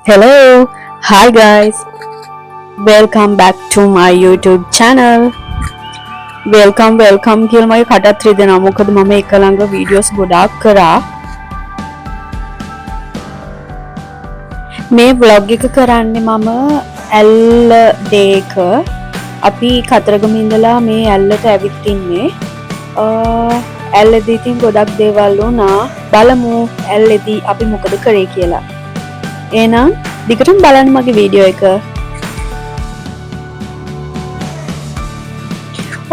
Hello, hi guys, welcome back to my YouTube channel. welcome කියලා මගේ කටත් රිදෙනවා. මොකද මම එක ළඟ වීඩියෝස් ගොඩාක් කරා. මේ vlog එක කරන්නේ මම ඇල්ල ඩේ එක. අපි කතරගම ඉඳලා මේ ඇල්ලට ඇවිත් ඉන්නේ. ඇල්ලදී ඉතින් ගොඩක් දේවල් වුණා. බලමු ඇල්ලදී අපි මොකද කරේ කියලා. එහෙනම් දිගටම බලන්න මගේ වීඩියෝ එක.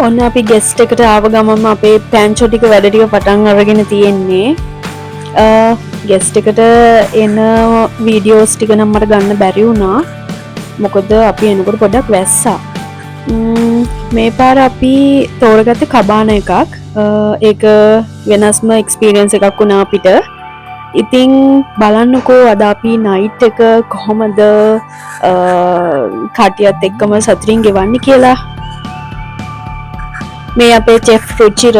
ඔන්න අපි ගෙස්ට් එකට ආව ගමන්ම අපේ පැන්චෝ ටික වැඩ ටික පටන් අරගෙන තියෙන්නේ. ගෙස්ට් එකට එන වීඩියෝස් ටික නම් මට ගන්න බැරි වුණා. මොකද අපි එනකොට පොඩ්ඩක් වැස්සා. මේ පාර අපි තෝරගත්තේ කබාන එකක්. ඒක වෙනස්ම එක්ස්පීරියන්ස් එකක් වුණා අපිට. ඉතින් බලන්නකෝ අද අපි නයිට් එක කොහොමද කටියත් එක්කම සතුටින් ගෙවන්නේ කියලා. මේ අපේ චෙෆ් රුචිර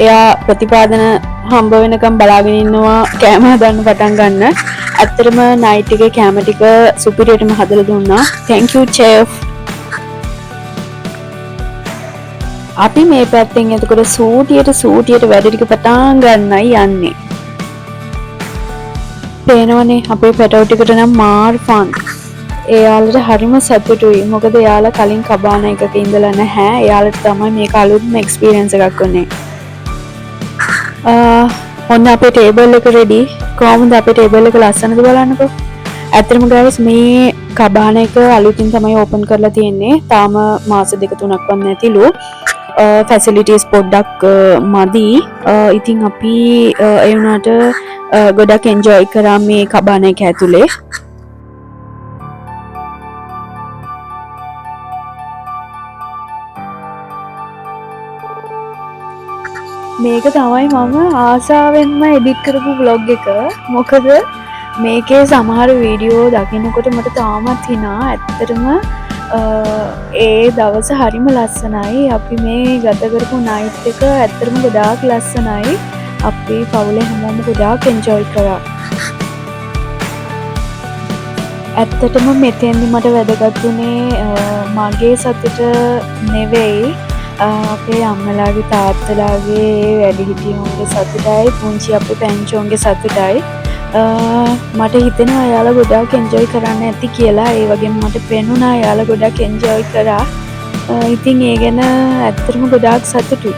එයා ප්‍රතිපාදන හම්බ වෙනකම් බලාගෙන ඉන්නවා කෑම හදන්න පටන් ගන්න. ඇත්තටම නයිට් එකේ කෑම ටික සුපිරියටම හදලා දුන්නා. thank you chef. අපි මේ පැත්තෙන් එතකොට සූටියට වැඩ ටික පටන් ගන්නයි යන්නේ. පේනවනේ අපේ පැටව් ටිකට නම් මාර් ෆන්. එයාලට හරිම සතුටුයි. මොකද එයාලා කලින් කබාන එකක ඉඳලා නැහැ. එයාලට තමයි මේක අලුත්ම එක්ස්පීරියන්ස් එකක් වුනේ. ඔන්න අපේ ටේබල් එක රෙඩි. කොහොමද අපේ ටේබල් එක ලස්සනද බලන්නකෝ. ඇත්තටම guys මේ කබාන එක අලුතින් තමයි ඕපන් කරලා තියෙන්නේ. තාම මාස 2-3ක් වත් නැතිලු. ෆැසිලිටිස් පොඩ්ඩක් මදි. ඉතින් අපි ඒ වුණාට ගොඩක් එන්ජොයි කරා මේ කබාන එක ඇතුලේ. මේක තමයි මම ආසාවෙන්ම එඩිට් කරපු vlog එක. මොකද මේකේ සමහර වීඩියෝ දකින්නකොට මට තාමත් හිනා. ඇත්තටම ඒ දවස හරිම ලස්සනයි. අපි මේ ගත කරපු නයිට් එක ඇත්තටම ගොඩාක් ලස්සනයි. අපි පවුලේ හැමෝම ගොඩාක් එන්ජොයි කරා. ඇත්තටම මෙතෙන්දි මට වැදගත් වුණේ මගේ සතුට නෙවෙයි, අපේ අම්මලාගේ තාත්තලාගේ වැඩිහිටියෝන්ගේ සතුටයි, පුංචි අපේ පැංචෝන්ගේ සතුටයි. මට හිතෙනවා එයාලා ගොඩාක් එන්ජොයි කරන්න ඇති කියලා. ඒ වගේම මට පෙනුණා එයාලා ගොඩාක් එන්ජොයි කරා. ඉතින් ඒ ගැන ඇත්තටම ගොඩාක් සතුටුයි.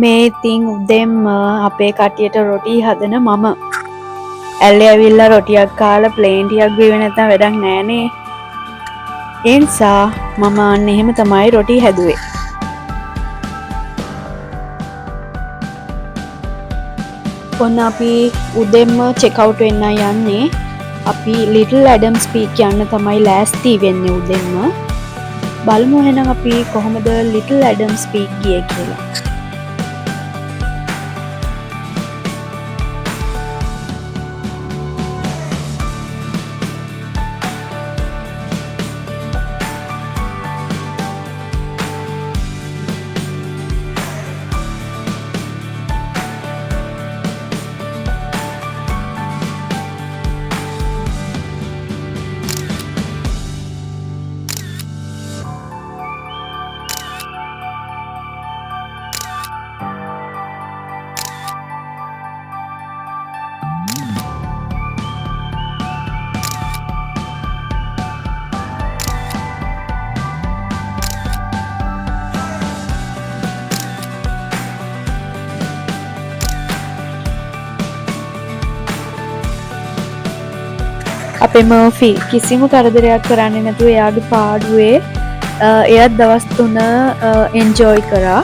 මේ ඉතින් උදෙන්ම අපේ කටියට රොටි හදන මම ඇල්ලේ ඇවිල්ලා රොටියක් කාලා ප්ලේන් ටිකක් බීවේ නැත්නම් වැඩක් නෑනේ. ඒ නිසා මම අන්න එහෙම තමයි රොටි හැදුවේ. ඔන්න අපි උදෙන්ම චෙක් අවුට් වෙන්න යන්නේ. අපි ලිටල් ඇඩම්ස් පීක් යන්න තමයි ලෑස්ති වෙන්නේ උදෙන්ම. බලමු එහෙනම් අපි කොහොමද ලිටල් ඇඩම්ස් පීක් ගියේ කියලා. අපේ මර්ෆි කිසිම කරදරයක් කරන්නේ නැතුව එයාගේ පාඩුවේ එයත් දවස් 3 එන්ජොයි කරා.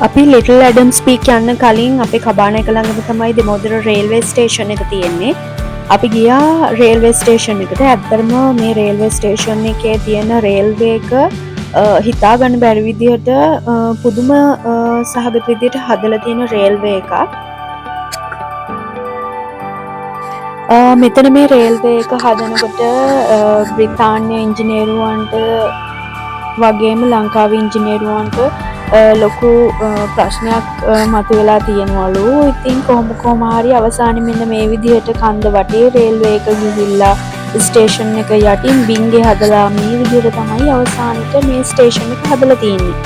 අපි ලිටල් ඇඩම්ස් පීක් යන්න කලින් අපේ කබාන එක ළඟම තමයි දෙමෝදර රේල්වේ ස්ටේෂන් එක තියෙන්නේ. අපි ගියා රේල්වේ ස්ටේෂන් එකට. ඇත්තටම මේ රේල්වේ ස්ටේෂන් එකේ තියෙන රේල්වේ එක හිතා ගන්න බැරි විදිහට පුදුම සහගත විදිහට හදලා තියෙන රේල්වේ එකක්. මෙතන මේ රේල්වේ එක හදනකොට බ්‍රිතාන්‍ය ඉංජිනේරුවන්ට වගේම ලංකාවේ ඉංජිනේරුවන්ට ලොකු ප්‍රශ්නයක් මතුවලා තියෙනවලු. ඉතින් කොහොම හරි අවසානයේ මෙන්න මේ විදිහට කන්ද වටේ රේල්වේ එක ගිහිල්ලා ස්ටේෂන් එක යටින් බින්ගේ හදලා මේ විදිහට තමයි අවසානට මේ ස්ටේෂන් එක හදලා තියෙන්නේ.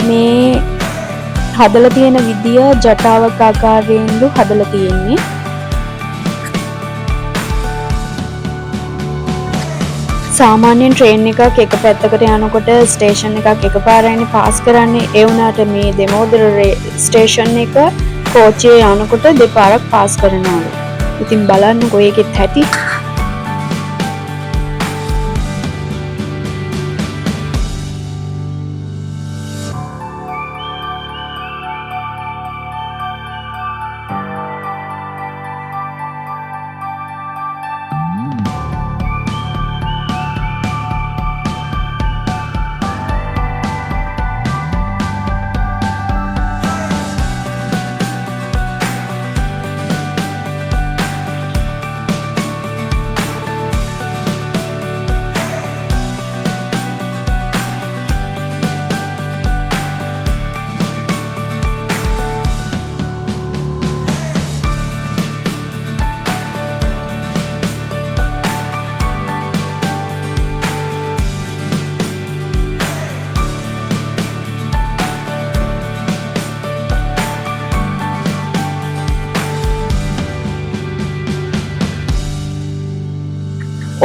මේ හදලා තියෙන විදිය ජටාවක් ආකාරයෙන් හදලා තියෙන්නේ. සාමාන්‍යයෙන් ට්‍රේන් එකක් එක පැත්තකට යනකොට ස්ටේෂන් එකක් එකපාරයිනේ පාස් කරන්නේ. ඒ වුණාට මේ දෙමෝදර ස්ටේෂන් එක කෝච්චියේ යනකොට දෙපාරක් පාස් කරනවලු. ඉතින් බලන්නකෝ ඒකෙත් ඇති.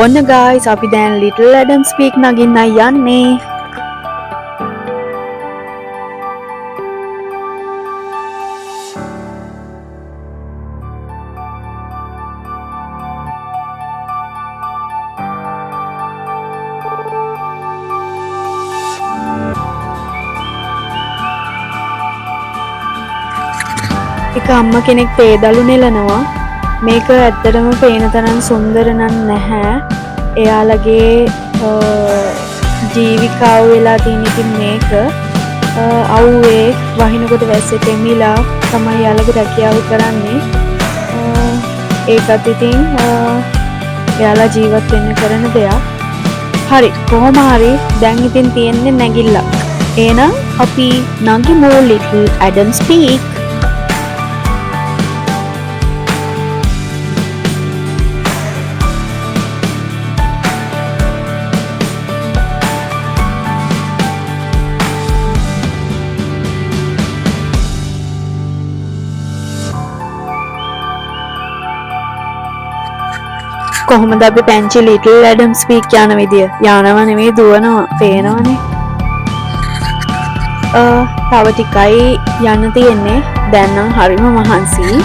ඔන්න ගායිස් අපි දැන් ලිටල් ඇඩම්ස් පීක් නගින්නයි යන්නේ. එක අම්ම කෙනෙක් තේදලු නෙලනවා. මේක ඇත්තටම පේන තරම් සුන්දර නම් නැහැ. එයාලගේ ජීවිකාව වෙලා තියෙන ඉතින් මේක අවුවේ වහිනකොට වැස්සේ තෙමිලා තමයි යාළගේ රැකියාව කරන්නේ. ඒකත් ඉතින් එයාලා ජීවත් වෙන්න කරන දෙයක්. හරි කොහොම හරි දැන් ඉතින් තියෙන්නේ නැගිල්ලක්. එහෙනම් අපි නගිමු ලිටල් ඇඩම්ස් පීක්. කොහොමද අපි පැංචි ලිටල් ඇඩම්ස් පීක් යන විදිය? යනවා නෙමෙයි දුවනවා. පේනවනේ. තව ටිකයි යන්න තියෙන්නේ. දැන් නම් හරිම මහන්සි.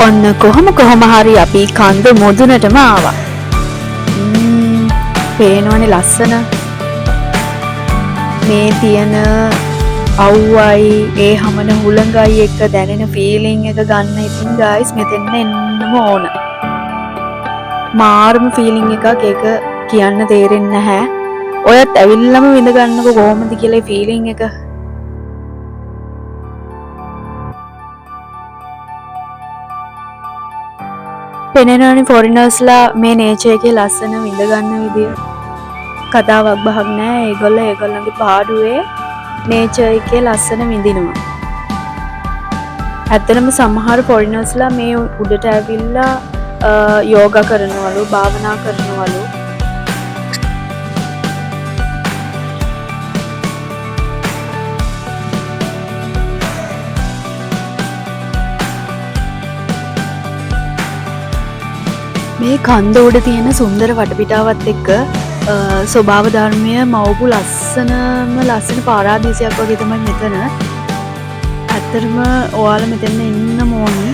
ඔන්න කොහොම හරි අපි කන්ද මුදුනටම ආවා. පේනවනේ ලස්සන. මේ තියෙන අවුවයි ඒ හමන හුළඟයි එක දැනෙන ෆීලිං එක ගන්න ඉතින් ගයිස් මෙතෙන්න එන්නම ඕන. මාර්ම ෆීලිං එකක් ඒක කියන්න තේරෙන්නේ නැහැ. ඔයත් ඇවිල්ලාම විඳ ගන්නකො කොහොමද කියලා ෆීලිං එක. පෙනෙනවනේ ෆොරිනර්ස්ලා මේ නේචර් එකේ ලස්සන විඳ ගන්න විදිය. කතාවක් බහක් නැහැ. ඒගොල්ලන්ගේ පාඩුවේ නේචර් එකේ ලස්සන විඳිනවා. ඇත්තටම සමහර ෆොරිනර්ස්ලා මේ උඩට ඇවිල්ලා යෝගා කරනවලු, භාවනා කරනවලු. මේ කන්ද උඩ තියෙන සුන්දර වටපිටාවත් එක්ක ස්වභාව ධර්මය මවපු ලස්සන පාරාදීසයක් වගේ තමයි මෙතන. ඇත්තටම ඔයාලා මෙතන එන්න ඕනි.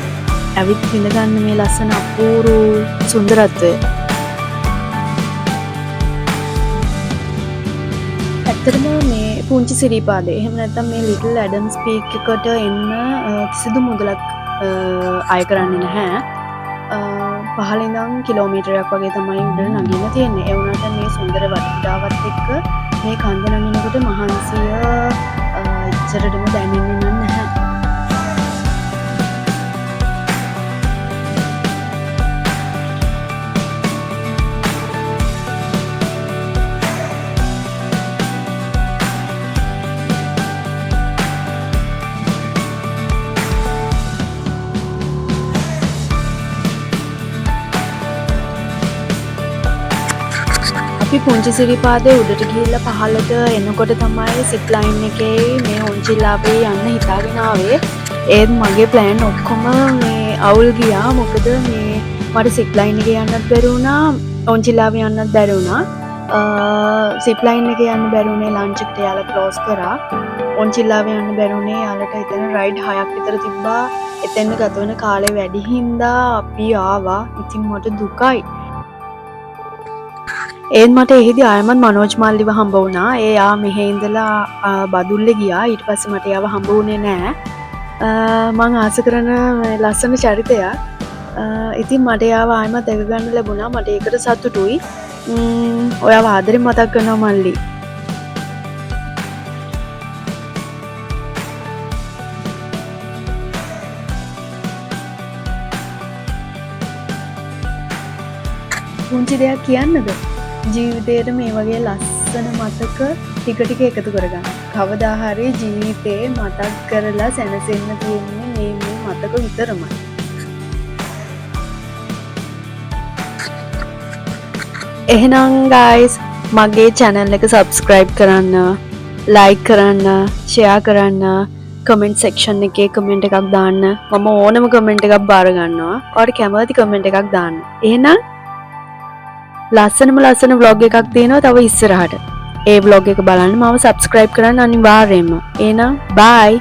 ඇවිත් විඳ ගන්න මේ ලස්සන අපූර්ව සුන්දරත්වය. ඇත්තටම මේ පුංචි සිරිපාදේ එහෙම නැත්නම් මේ ලිටල් ඇඩම්ස් පීක් එකට එන්න කිසිදු මුදලක් අය කරන්නේ නැහැ. පහළ ඉඳන් කිලෝමීටරයක් වගේ තමයි උඩට නගින්න තියෙන්නේ. ඒ වුණාට මේ සුන්දර වටපිටාවත් එක්ක මේ කන්ද නගිනකොට මහන්සිය ඉච්චරටම දැනෙන්නේ නැහැ. අපි පුංචි සිරිපාදේ උඩට ගිහිල්ලා පහළට එනකොට තමයි සිප් ලයින් එකේ මේ උන්චිල්ලාවේ යන්න හිතාගෙන ආවේ. ඒත් මගේ ප්ලෑන් ඔක්කොම මේ අවුල් ගියා. මොකද මේ මට සිප් ලයින් එකේ යන්නත් බැරි වුණා, උන්චිල්ලාවේ යන්නත් බැරි වුණා. සිප් ලයින් එකේ යන්න බැරි වුණේ ලන්ච් එකට යාලා ක්ලෝස් කරා. උන්චිල්ලාවේ යන්න බැරි වුණේ යාලට එතන රයිඩ් 6ක් විතර තිබ්බා. එතෙන් ගත වෙන කාලේ වැඩි හින්දා අපි ආවා. ඉතින් මට දුකයි. ඒත් මට එහෙදි ආයමත් මනෝජ් මල්ලිව හම්බ වුණා. එයා මෙහෙ ඉඳලා බදුල්ලේ ගියා. ඊට පස්සේ මට එයාව හම්බ වුණේ නෑ. මං ආස කරන ලස්සන චරිතයක්. ඉතින් මට එයාව ආයමත් දැක ගන්න ලැබුණා. මට ඒකට සතුටුයි. ඔයාව ආදරෙන් මතක් කරනවා මල්ලි. පුංචි දෙයක් කියන්නද? ජීවිතේට මේ වගේ ලස්සන මතක ටික එකතු කරගන්න. කවදා හරි ජීවිතේ මතක් කරලා සැනසෙන්න තියෙන්නේ මේ මතක විතරමයි. එහෙනම් guys මගේ channel එක subscribe කරන්න, like කරන්න, share කරන්න, comment section එකේ comment එකක් දාන්න. මම ඕනම comment එකක් බාර ගන්නවා. ඔයාලට කැමති comment එකක් දාන්න. එහෙනම් ලස්සන vlog එකක් තියෙනවා තව ඉස්සරහට. ඒ vlog එක බලන්න මාව subscribe කරන්න අනිවාර්යයෙන්ම. එහෙනම් bye.